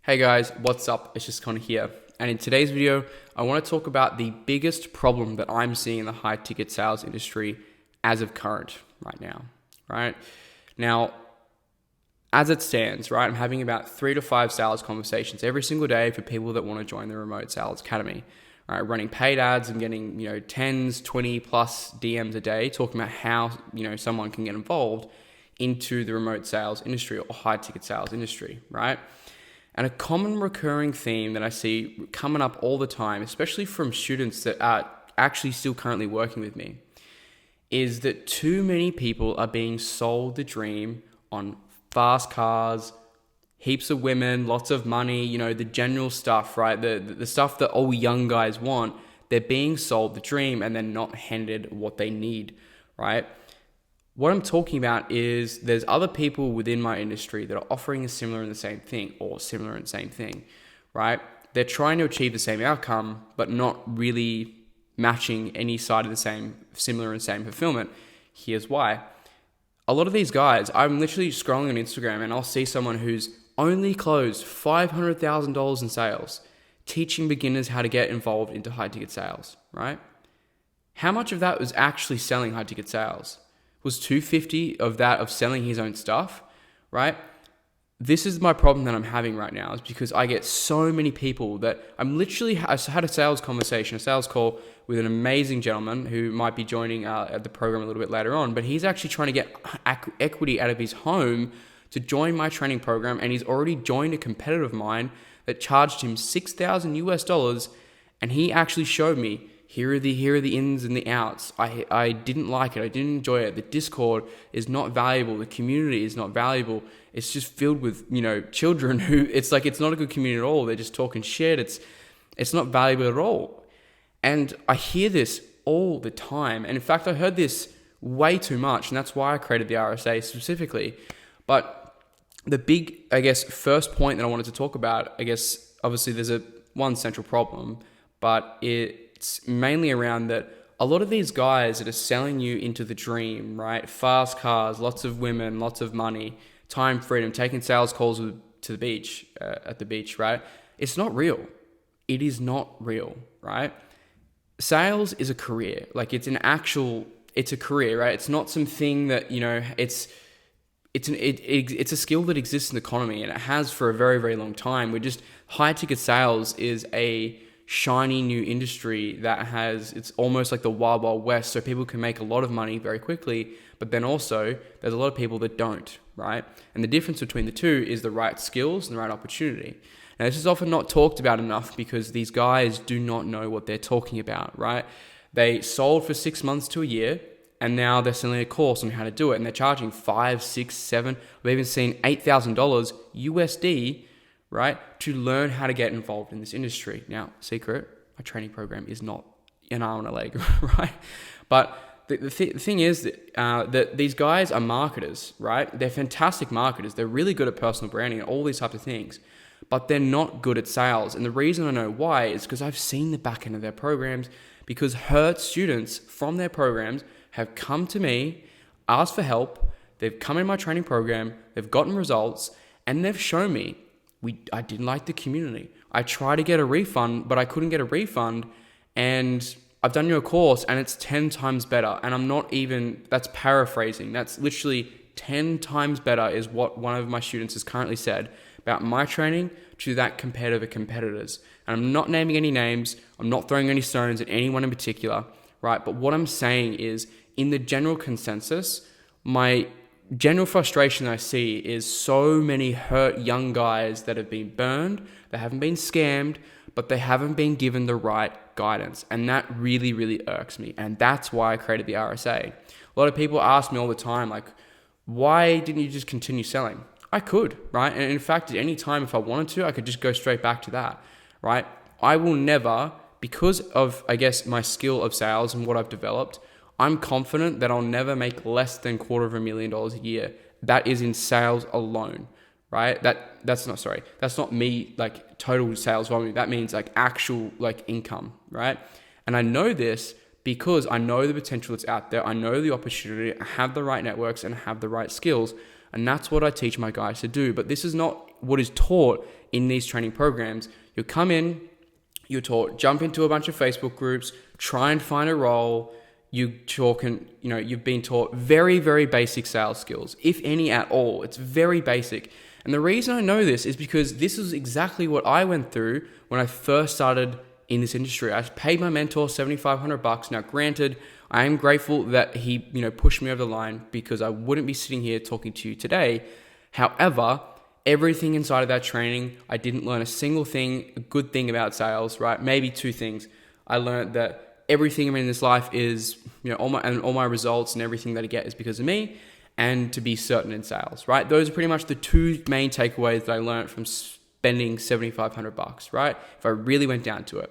Hey guys, what's up? It's just Connor here. And in today's video, I want to talk about the biggest problem that I'm seeing in the high ticket sales industry as of current right now, right? Now, as it stands, right, I'm having about 3 to 5 sales conversations every single day for people that want to join the Remote Sales Academy, right? Running paid ads and getting, 10s, 20 plus DMs a day, talking about how, someone can get involved into the remote sales industry or high ticket sales industry, right? And a common recurring theme that I see coming up all the time, especially from students that are actually still currently working with me, is that too many people are being sold the dream on fast cars, heaps of women, lots of money, the general stuff, right? The stuff that all young guys want. They're being sold the dream and they're not handed what they need, right? What I'm talking about is there's other people within my industry that are offering a similar and the same thing, or similar and same thing, right? They're trying to achieve the same outcome, but not really matching any side of the same, similar and same fulfillment. Here's why. A lot of these guys, I'm literally scrolling on Instagram and I'll see someone who's only closed $500,000 in sales, teaching beginners how to get involved into high ticket sales, right? How much of that was actually selling high ticket sales? Was 250 of that of selling his own stuff, right? This is my problem that I'm having right now, is because I get so many people that I had a sales conversation, a sales call with an amazing gentleman who might be joining at the program a little bit later on, but he's actually trying to get equity out of his home to join my training program, and he's already joined a competitor of mine that charged him $6,000, and he actually showed me, here are the ins and the outs. I didn't like it. I didn't enjoy it. The Discord is not valuable. The community is not valuable. It's just filled with, children who, it's not a good community at all. They're just talking shit. It's not valuable at all. And I hear this all the time. And in fact, I heard this way too much. And that's why I created the RSA specifically. But the big, first point that I wanted to talk about, obviously there's one central problem, but it's mainly around that a lot of these guys that are selling you into the dream, right? Fast cars, lots of women, lots of money, time freedom, taking sales calls to the beach, at the beach, right? It's not real. It is not real, right? Sales is a career. It's a career, right? It's not something that, it's a skill that exists in the economy, and it has for a very, very long time. High ticket sales is a shiny new industry that it's almost like the wild, wild west. So people can make a lot of money very quickly, but then also there's a lot of people that don't, right? And the difference between the two is the right skills and the right opportunity. Now, this is often not talked about enough because these guys do not know what they're talking about, right? They sold for 6 months to a year, and now they're selling a course on how to do it, and they're charging $5, $6, $7, we've even seen $8,000 USD, right, to learn how to get involved in this industry. Now, secret, my training program is not an arm and a leg, right? But the thing is that these guys are marketers, right? They're fantastic marketers. They're really good at personal branding and all these types of things, but they're not good at sales. And the reason I know why is because I've seen the back end of their programs, because hurt students from their programs have come to me, asked for help, they've come in my training program, they've gotten results, and they've shown me, I didn't like the community. I tried to get a refund, but I couldn't get a refund. And I've done your course and it's 10 times better. And that's paraphrasing. That's literally 10 times better is what one of my students has currently said about my training to that compared to competitors. And I'm not naming any names. I'm not throwing any stones at anyone in particular, right? But what I'm saying is, in the general consensus, my general frustration I see is so many hurt young guys that have been burned, they haven't been scammed, but they haven't been given the right guidance. And that really, really irks me. And that's why I created the RSA. A lot of people ask me all the time, like, why didn't you just continue selling? I could, right? And in fact, at any time, if I wanted to, I could just go straight back to that, right? I will never, because of, my skill of sales and what I've developed, I'm confident that I'll never make less than $250,000 a year. That is in sales alone, right? That's not me, total sales volume. That means actual income, right? And I know this because I know the potential that's out there. I know the opportunity. I have the right networks and I have the right skills. And that's what I teach my guys to do. But this is not what is taught in these training programs, you'll come in, you're taught, jump into a bunch of Facebook groups, try and find a role. You've been taught very, very basic sales skills, if any at all. It's very basic. And the reason I know this is because this is exactly what I went through when I first started in this industry. I paid my mentor $7,500. Now, granted, I am grateful that he, pushed me over the line, because I wouldn't be sitting here talking to you today. However, everything inside of that training, I didn't learn a single thing, a good thing about sales, right? Maybe two things. I learned that everything in this life is, all my results and everything that I get is because of me, and to be certain in sales, right? Those are pretty much the two main takeaways that I learned from spending $7,500, right? If I really went down to it.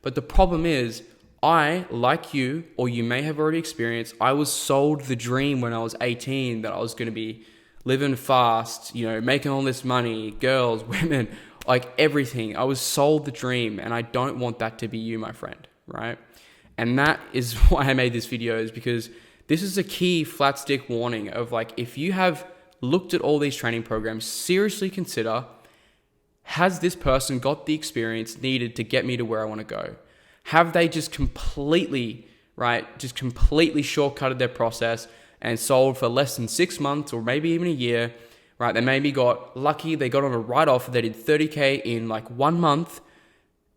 But the problem is, I, like you, or you may have already experienced, I was sold the dream when I was 18 that I was going to be living fast, making all this money, girls, women, like everything. I was sold the dream, and I don't want that to be you, my friend, right? And that is why I made this video, is because this is a key flat stick warning of, like, if you have looked at all these training programs, seriously consider, has this person got the experience needed to get me to where I want to go? Have they just completely shortcutted their process and sold for less than 6 months or maybe even a year, right? They maybe got lucky, they got on a write-off, they did 30K in like 1 month,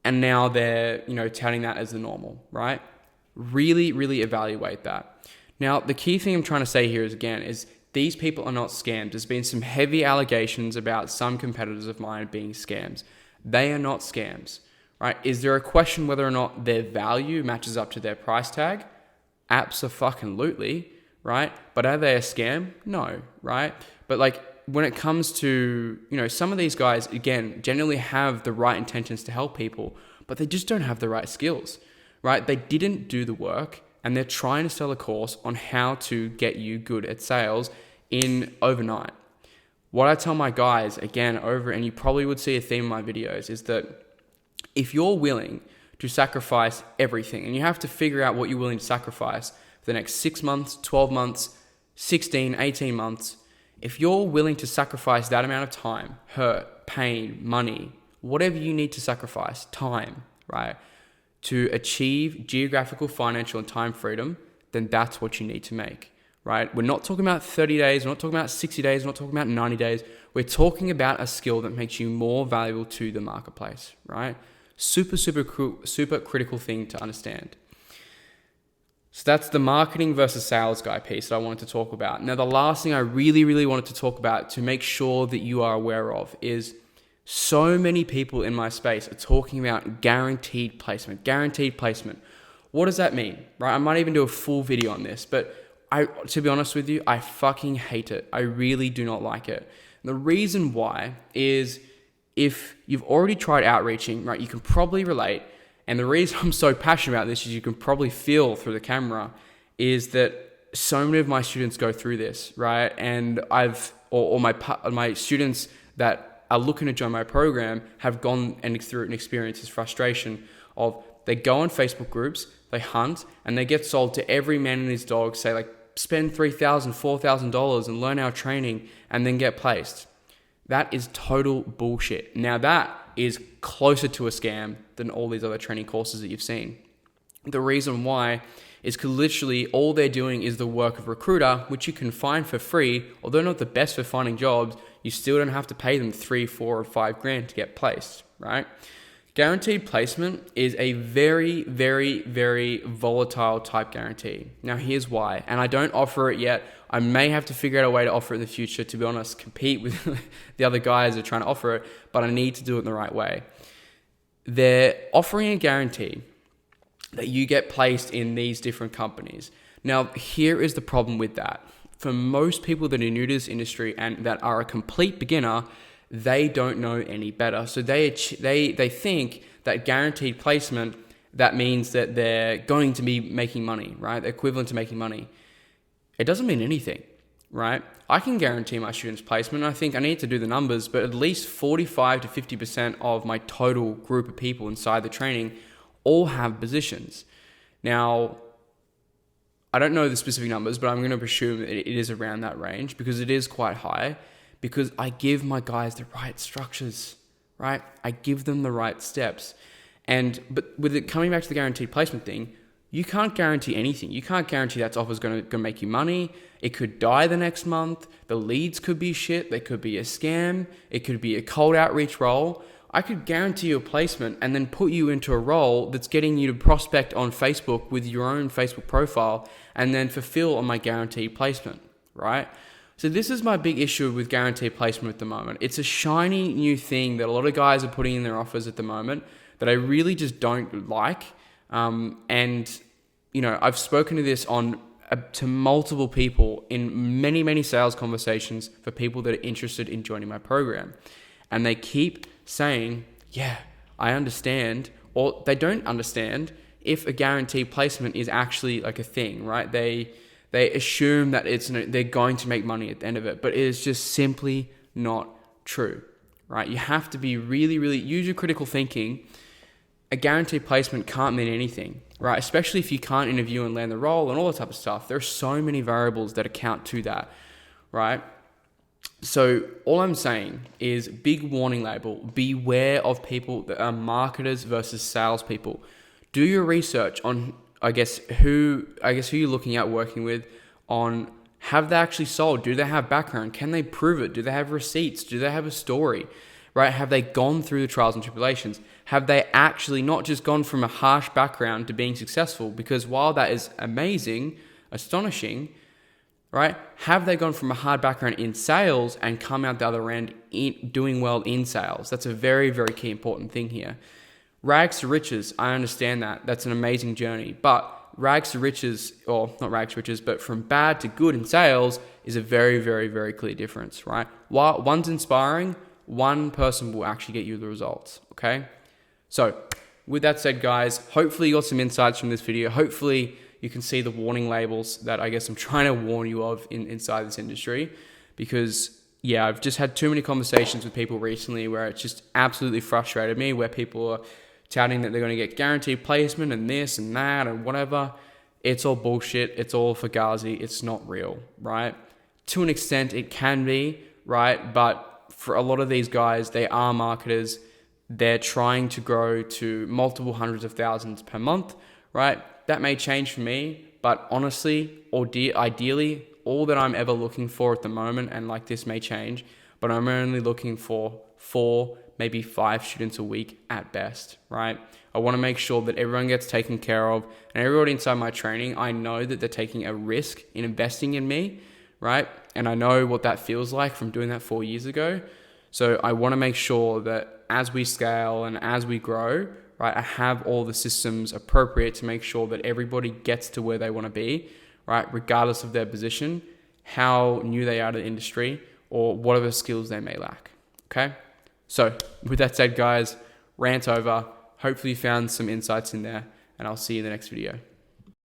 and now they're, touting that as the normal, right? Really, really evaluate that. Now, the key thing I'm trying to say here is these people are not scams. There's been some heavy allegations about some competitors of mine being scams. They are not scams, right? Is there a question whether or not their value matches up to their price tag? Abso-fucking-lutely, right? But are they a scam? No, right? But like, when it comes to, some of these guys, again, generally have the right intentions to help people, but they just don't have the right skills, right? They didn't do the work, and they're trying to sell a course on how to get you good at sales in overnight. What I tell my guys again and you probably would see a theme in my videos, is that if you're willing to sacrifice everything, and you have to figure out what you're willing to sacrifice for the next 6 months, 12 months, 16, 18 months, if you're willing to sacrifice that amount of time, hurt, pain, money, whatever you need to sacrifice, time, right, to achieve geographical, financial, and time freedom, then that's what you need to make, right? We're not talking about 30 days, we're not talking about 60 days, we're not talking about 90 days. We're talking about a skill that makes you more valuable to the marketplace, right? Super critical thing to understand. So that's the marketing versus sales guy piece that I wanted to talk about. Now, the last thing I really, really wanted to talk about to make sure that you are aware of is so many people in my space are talking about guaranteed placement. Guaranteed placement. What does that mean, right? I might even do a full video on this, but to be honest with you, I fucking hate it. I really do not like it. And the reason why is, if you've already tried outreaching, right, you can probably relate. And the reason I'm so passionate about this is, you can probably feel through the camera, is that so many of my students go through this, right? And my students that are looking to join my program have gone through an experience, this frustration of, they go on Facebook groups, they hunt, and they get sold to every man and his dog, say like, spend $3,000, $4,000 and learn our training, and then get placed. That is total bullshit. Now, that is closer to a scam than all these other training courses that you've seen. The reason why is because literally all they're doing is the work of recruiter, which you can find for free. Although not the best for finding jobs, you still don't have to pay them 3, 4, or 5 grand to get placed, right? Guaranteed placement is a very, very, very volatile type guarantee. Now, here's why. And I don't offer it yet. I may have to figure out a way to offer it in the future, to be honest, compete with the other guys that are trying to offer it, but I need to do it in the right way. They're offering a guarantee that you get placed in these different companies. Now, here is the problem with that. For most people that are new to this industry and that are a complete beginner, they don't know any better. So they think that guaranteed placement, that means that they're going to be making money, right? They're equivalent to making money. It doesn't mean anything, right? I can guarantee my students placement. I think I need to do the numbers, but at least 45 to 50% of my total group of people inside the training all have positions. Now, I don't know the specific numbers, but I'm going to presume that it is around that range, because it is quite high, because I give my guys the right structures, right? I give them the right steps. But with it coming back to the guaranteed placement thing, you can't guarantee anything. You can't guarantee that offer is going to make you money. It could die the next month. The leads could be shit. They could be a scam. It could be a cold outreach role. I could guarantee you a placement and then put you into a role that's getting you to prospect on Facebook with your own Facebook profile and then fulfill on my guaranteed placement, right? So this is my big issue with guaranteed placement at the moment. It's a shiny new thing that a lot of guys are putting in their offers at the moment that I really just don't like. And you know, I've spoken to this to multiple people in many, many sales conversations for people that are interested in joining my program. And they keep saying, yeah, I understand, or they don't understand if a guaranteed placement is actually like a thing, right? They assume that they're going to make money at the end of it, but it is just simply not true, right? You have to be really, really, use your critical thinking. A guaranteed placement can't mean anything, right? Especially if you can't interview and land the role and all that type of stuff. There are so many variables that account to that, right? So all I'm saying is, big warning label, beware of people that are marketers versus salespeople. Do your research on, who you're looking at working with, on have they actually sold? Do they have background? Can they prove it? Do they have receipts? Do they have a story, right? Have they gone through the trials and tribulations? Have they actually not just gone from a harsh background to being successful? Because while that is amazing, astonishing, right? Have they gone from a hard background in sales and come out the other end doing well in sales? That's a very, very key important thing here. Rags to riches, I understand that. That's an amazing journey. But rags to riches, or not rags to riches, but from bad to good in sales is a very, very, very clear difference, right? While one's inspiring, one person will actually get you the results, okay? So with that said, guys, hopefully you got some insights from this video. Hopefully you can see the warning labels that I guess I'm trying to warn you of inside this industry, because yeah, I've just had too many conversations with people recently where it's just absolutely frustrated me, where people are touting that they're going to get guaranteed placement and this and that and whatever. It's all bullshit. It's all fugazi. It's not real, right? To an extent, it can be, right? But for a lot of these guys, they are marketers. They're trying to grow to multiple hundreds of thousands per month, right? That may change for me, but honestly, or ideally, all that I'm ever looking for at the moment, and like this may change, but I'm only looking for 4, maybe 5 students a week at best, right? I want to make sure that everyone gets taken care of, and everybody inside my training, I know that they're taking a risk in investing in me, right? And I know what that feels like from doing that 4 years ago. So I want to make sure that as we scale and as we grow, right, I have all the systems appropriate to make sure that everybody gets to where they want to be, right, regardless of their position, how new they are to the industry, or whatever skills they may lack, okay? So with that said, guys, rant over. Hopefully you found some insights in there, and I'll see you in the next video.